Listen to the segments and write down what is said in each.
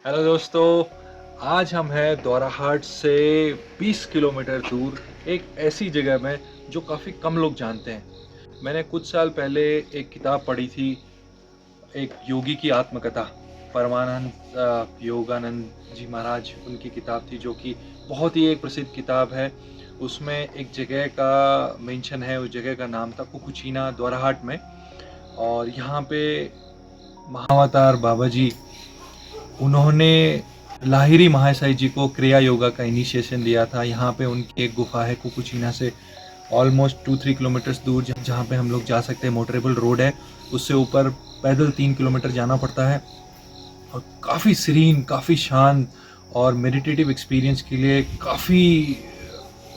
Hello दोस्तों, आज हम हैं दोराहाट से 20 किलोमीटर दूर एक ऐसी जगह में जो काफ़ी कम लोग जानते हैं। मैंने कुछ साल पहले एक किताब पढ़ी थी, एक योगी की आत्मकथा। परमानंद योगानंद जी महाराज, उनकी किताब थी जो कि बहुत ही एक प्रसिद्ध किताब है। उसमें एक जगह का मेंशन है, उस जगह का नाम था कुकुचीना, दोराहाट में। और यहाँ पे महाअवतार बाबा जी, उन्होंने लाहिरी महाशय जी को क्रिया योगा का इनिशिएशन दिया था। यहाँ पे उनकी एक गुफा है कुकुचीना से ऑलमोस्ट 2-3 किलोमीटर्स दूर, जहाँ पे हम लोग जा सकते हैं। मोटरेबल रोड है, उससे ऊपर पैदल 3 किलोमीटर जाना पड़ता है। और काफ़ी सीरीन, काफ़ी शांत और मेडिटेटिव एक्सपीरियंस के लिए काफ़ी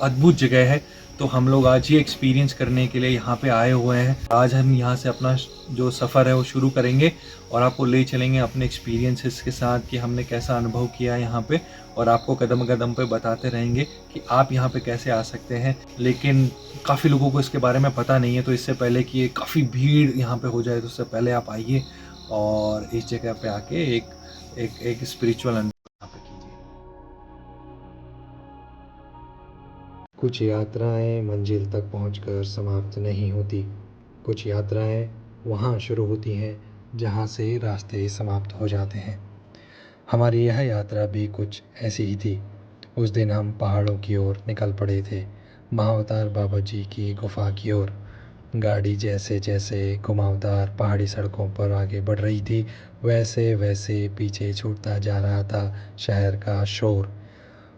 अद्भुत जगह है। तो हम लोग आज ही एक्सपीरियंस करने के लिए यहाँ पे आए हुए हैं। आज हम यहाँ से अपना जो सफ़र है वो शुरू करेंगे और आपको ले चलेंगे अपने एक्सपीरियंसेस के साथ कि हमने कैसा अनुभव किया है यहाँ पे। और आपको कदम कदम पे बताते रहेंगे कि आप यहाँ पे कैसे आ सकते हैं। लेकिन काफ़ी लोगों को इसके बारे में पता नहीं है, तो इससे पहले कि ये काफ़ी भीड़ यहाँ पे हो जाए, तो उससे पहले आप आइए और इस जगह पे आके एक स्पिरिचुअल अनुभव यहाँ पे कीजिए। कुछ यात्राएं मंजिल तक पहुंचकर समाप्त नहीं होती। कुछ यात्राएं वहां शुरू होती हैं जहां से रास्ते समाप्त हो जाते हैं। हमारी यह यात्रा भी कुछ ऐसी ही थी। उस दिन हम पहाड़ों की ओर निकल पड़े थे, महाअवतार बाबा जी की गुफा की ओर। गाड़ी जैसे जैसे घुमावदार पहाड़ी सड़कों पर आगे बढ़ रही थी, वैसे वैसे पीछे छूटता जा रहा था शहर का शोर,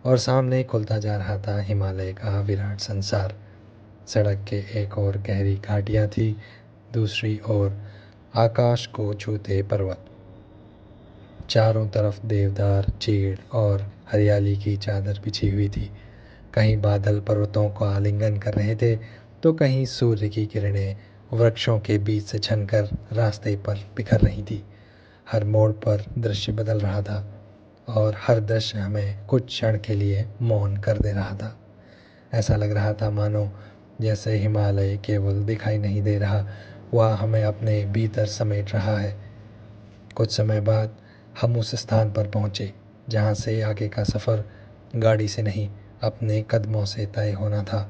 और सामने खुलता जा रहा था हिमालय का विराट संसार। सड़क के एक ओर गहरी घाटियाँ थी, दूसरी ओर आकाश को छूते पर्वत। चारों तरफ देवदार, चीड़ और हरियाली की चादर बिछी हुई थी। कहीं बादल पर्वतों का आलिंगन कर रहे थे, तो कहीं सूर्य की किरणें वृक्षों के बीच से छनकर रास्ते पर बिखर रही थी। हर मोड़ पर दृश्य बदल रहा था और हर दृश्य हमें कुछ क्षण के लिए मौन कर दे रहा था। ऐसा लग रहा था मानो जैसे हिमालय केवल दिखाई नहीं दे रहा, वह हमें अपने भीतर समेट रहा है। कुछ समय बाद हम उस स्थान पर पहुँचे जहाँ से आगे का सफ़र गाड़ी से नहीं, अपने कदमों से तय होना था।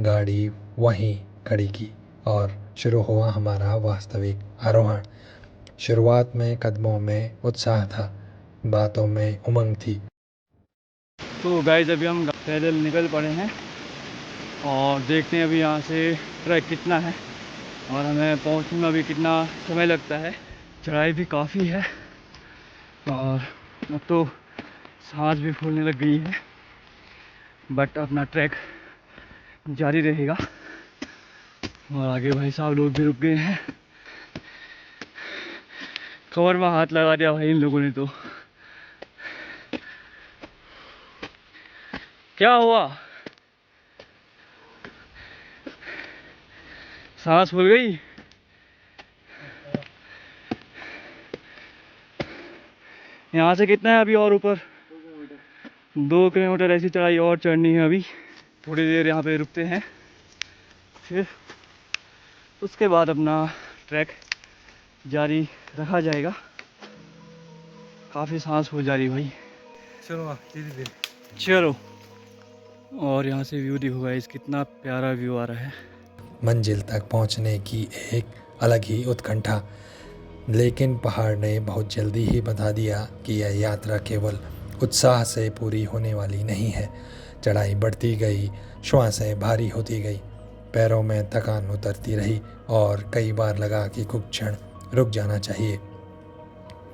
गाड़ी वहीं खड़ी की और शुरू हुआ हमारा वास्तविक आरोहण। शुरुआत में कदमों में उत्साह था, बातों में उमंग थी। तो गाइस अभी हम पैदल निकल पड़े हैं और देखते हैं अभी यहाँ से ट्रैक कितना है और हमें पहुँचने में अभी कितना समय लगता है। चढ़ाई भी काफ़ी है और अब तो सांस भी फूलने लग गई है, बट अपना ट्रैक जारी रहेगा। और आगे भाई साहब लोग भी रुक गए हैं। कमर में हाथ लगा दिया भाई इन लोगों ने। तो क्या हुआ, सांस फूल गई? यहाँ से कितना है अभी और ऊपर? 2 किलोमीटर ऐसी चढ़ाई और चढ़नी है अभी। थोड़ी देर यहाँ पे रुकते हैं, फिर उसके बाद अपना ट्रैक जारी रखा जाएगा। काफ़ी सांस फूल जा रही भाई। चलो धीरे धीरे चलो। और यहाँ से व्यू देखो गाइस, कितना प्यारा व्यू आ रहा है। मंजिल तक पहुंचने की एक अलग ही उत्कंठा, लेकिन पहाड़ ने बहुत जल्दी ही बता दिया कि यह यात्रा केवल उत्साह से पूरी होने वाली नहीं है। चढ़ाई बढ़ती गई, श्वासें भारी होती गई, पैरों में थकान उतरती रही और कई बार लगा कि कुछ क्षण रुक जाना चाहिए।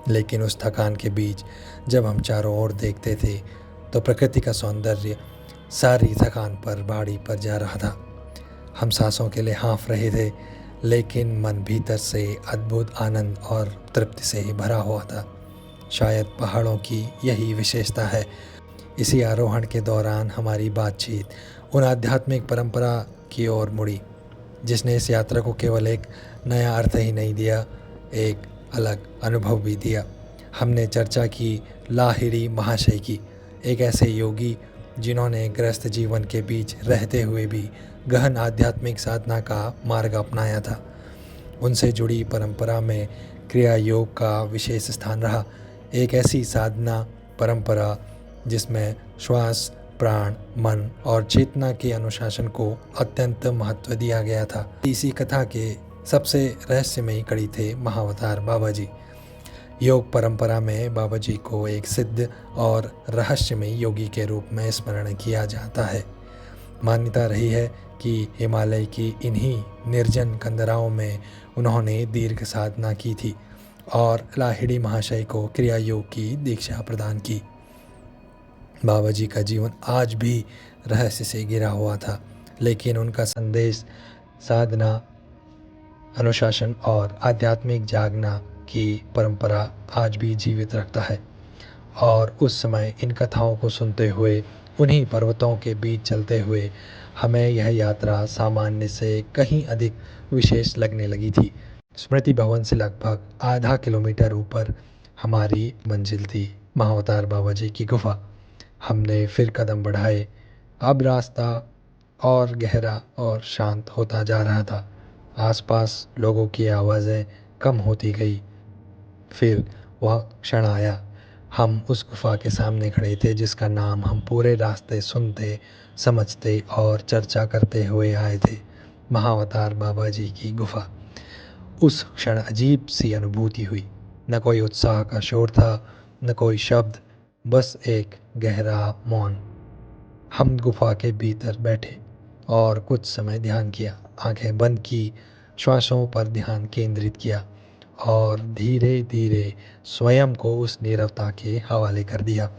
लेकिन उस थकान के बीच जब हम चारों ओर देखते थे तो प्रकृति का सौंदर्य सारी थकान पर बाड़ी पर जा रहा था। हम सांसों के लिए हाँफ रहे थे, लेकिन मन भीतर से अद्भुत आनंद और तृप्ति से ही भरा हुआ था। शायद पहाड़ों की यही विशेषता है। इसी आरोहण के दौरान हमारी बातचीत उन आध्यात्मिक परंपरा की ओर मुड़ी जिसने इस यात्रा को केवल एक नया अर्थ ही नहीं दिया, एक अलग अनुभव भी दिया। हमने चर्चा की लाहिरी महाशय की, एक ऐसे योगी जिन्होंने गृहस्थ जीवन के बीच रहते हुए भी गहन आध्यात्मिक साधना का मार्ग अपनाया था। उनसे जुड़ी परंपरा में क्रिया योग का विशेष स्थान रहा। एक ऐसी साधना परंपरा जिसमें श्वास, प्राण, मन और चेतना के अनुशासन को अत्यंत महत्व दिया गया था। इसी कथा के सबसे रहस्यमयी कड़ी थे महाअवतार बाबा जी। योग परंपरा में बाबा जी को एक सिद्ध और रहस्यमयी योगी के रूप में स्मरण किया जाता है। मान्यता रही है कि हिमालय की इन्हीं निर्जन कंदराओं में उन्होंने दीर्घ साधना की थी और लाहिड़ी महाशय को क्रिया योग की दीक्षा प्रदान की। बाबा जी का जीवन आज भी रहस्य से घिरा हुआ था, लेकिन उनका संदेश साधना, अनुशासन और आध्यात्मिक जागना की परंपरा आज भी जीवित रखता है। और उस समय इन कथाओं को सुनते हुए, उन्हीं पर्वतों के बीच चलते हुए हमें यह यात्रा सामान्य से कहीं अधिक विशेष लगने लगी थी। स्मृति भवन से लगभग आधा किलोमीटर ऊपर हमारी मंजिल थी महाअवतार बाबा जी की गुफा। हमने फिर कदम बढ़ाए। अब रास्ता और गहरा और शांत होता जा रहा था। आसपास लोगों की आवाज़ें कम होती गई। फिर वह क्षण आया। हम उस गुफा के सामने खड़े थे जिसका नाम हम पूरे रास्ते सुनते, समझते और चर्चा करते हुए आए थे, महाअवतार बाबा जी की गुफा। उस क्षण अजीब सी अनुभूति हुई। न कोई उत्साह का शोर था, न कोई शब्द, बस एक गहरा मौन। हम गुफा के भीतर बैठे और कुछ समय ध्यान किया। आंखें बंद की, श्वासों पर ध्यान केंद्रित किया और धीरे धीरे स्वयं को उस नीरवता के हवाले कर दिया।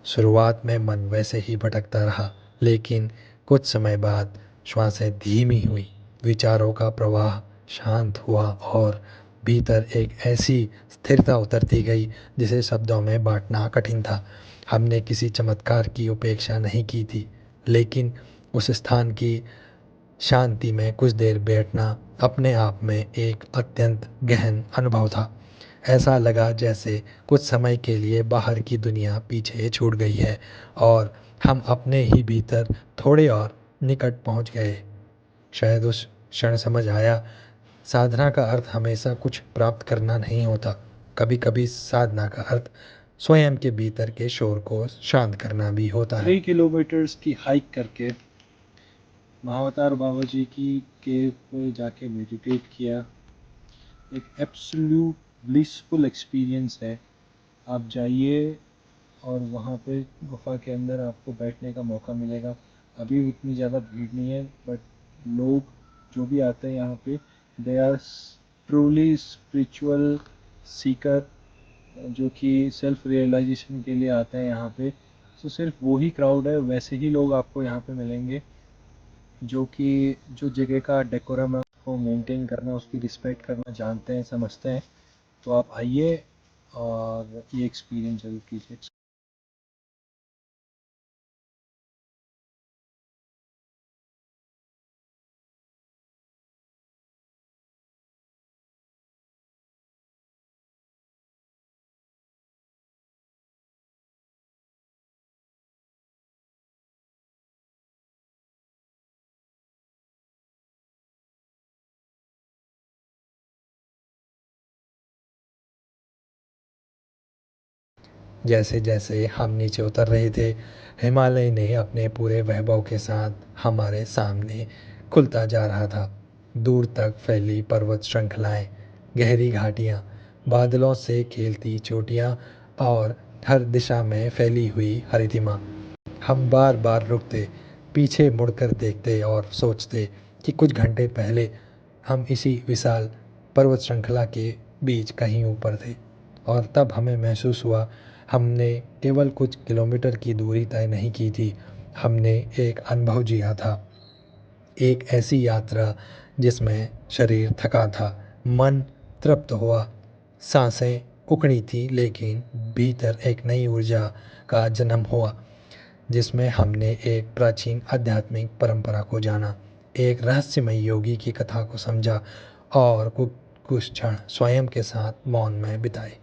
शुरुआत में मन वैसे ही भटकता रहा, लेकिन कुछ समय बाद श्वासें धीमी हुई, विचारों का प्रवाह शांत हुआ और भीतर एक ऐसी स्थिरता उतरती गई जिसे शब्दों में बांटना कठिन था। हमने किसी चमत्कार की उपेक्षा नहीं की थी, लेकिन उस स्थान की शांति में कुछ देर बैठना अपने आप में एक अत्यंत गहन अनुभव था। ऐसा लगा जैसे कुछ समय के लिए बाहर की दुनिया पीछे छूट गई है और हम अपने ही भीतर थोड़े और निकट पहुंच गए। शायद उस क्षण समझ आया, साधना का अर्थ हमेशा कुछ प्राप्त करना नहीं होता। कभी कभी साधना का अर्थ स्वयं के भीतर के शोर को शांत करना भी होता है। 3 किलोमीटर्स की हाइक करके महाअवतार बाबा जी की केव पे जाके मेडिटेट किया। एक एब्सोल्यूट ब्लिसफुल एक्सपीरियंस है। आप जाइए और वहाँ पे गुफा के अंदर आपको बैठने का मौका मिलेगा। अभी उतनी ज़्यादा भीड़ नहीं है, बट लोग जो भी आते हैं यहाँ पे, they are truly spiritual seeker, जो कि सेल्फ रियलाइजेशन के लिए आते हैं यहाँ पे। तो सिर्फ वही क्राउड है, वैसे ही लोग आपको यहाँ पे मिलेंगे जो कि जो जगह का डेकोरम है उसको मेंटेन करना, उसकी रिस्पेक्ट करना जानते हैं, समझते हैं। तो आप आइए और ये एक्सपीरियंस जरूर कीजिए। जैसे जैसे हम नीचे उतर रहे थे, हिमालय ने अपने पूरे वैभव के साथ हमारे सामने खुलता जा रहा था। दूर तक फैली पर्वत श्रृंखलाएं, गहरी घाटियां, बादलों से खेलती चोटियां और हर दिशा में फैली हुई हरितिमा। हम बार बार रुकते, पीछे मुड़कर देखते और सोचते कि कुछ घंटे पहले हम इसी विशाल पर्वत श्रृंखला के बीच कहीं ऊपर थे। और तब हमें महसूस हुआ, हमने केवल कुछ किलोमीटर की दूरी तय नहीं की थी, हमने एक अनुभव जिया था। एक ऐसी यात्रा जिसमें शरीर थका था, मन तृप्त हुआ, सांसें उखड़ी थी, लेकिन भीतर एक नई ऊर्जा का जन्म हुआ, जिसमें हमने एक प्राचीन आध्यात्मिक परंपरा को जाना, एक रहस्यमय योगी की कथा को समझा और कुछ क्षण स्वयं के साथ मौन में बिताए।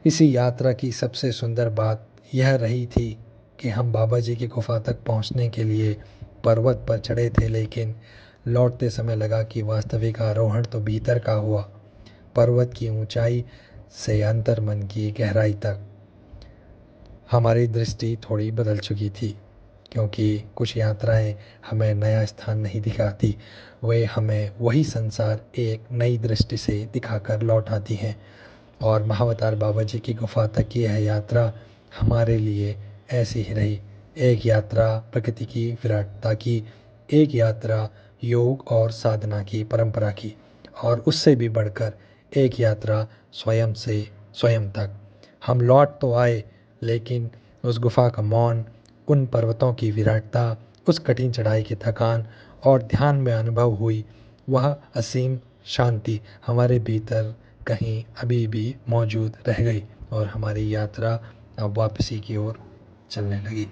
इसी यात्रा की सबसे सुंदर बात यह रही थी कि हम बाबा जी की गुफा तक पहुंचने के लिए पर्वत पर चढ़े थे, लेकिन लौटते समय लगा कि वास्तविक आरोहण तो भीतर का हुआ। पर्वत की ऊंचाई से अंतर्मन की गहराई तक। हमारी दृष्टि थोड़ी बदल चुकी थी, क्योंकि कुछ यात्राएं हमें नया स्थान नहीं दिखाती, वे हमें वही संसार एक नई दृष्टि से दिखाकर लौट आती हैं। और महावतार बाबा जी की गुफा तक की यह यात्रा हमारे लिए ऐसी ही रही। एक यात्रा प्रकृति की विराटता की, एक यात्रा योग और साधना की परंपरा की, और उससे भी बढ़कर एक यात्रा स्वयं से स्वयं तक। हम लौट तो आए, लेकिन उस गुफा का मौन, उन पर्वतों की विराटता, उस कठिन चढ़ाई की थकान और ध्यान में अनुभव हुई वह असीम शांति हमारे भीतर कहीं अभी भी मौजूद रह गई, और हमारी यात्रा अब वापसी की ओर चलने लगी।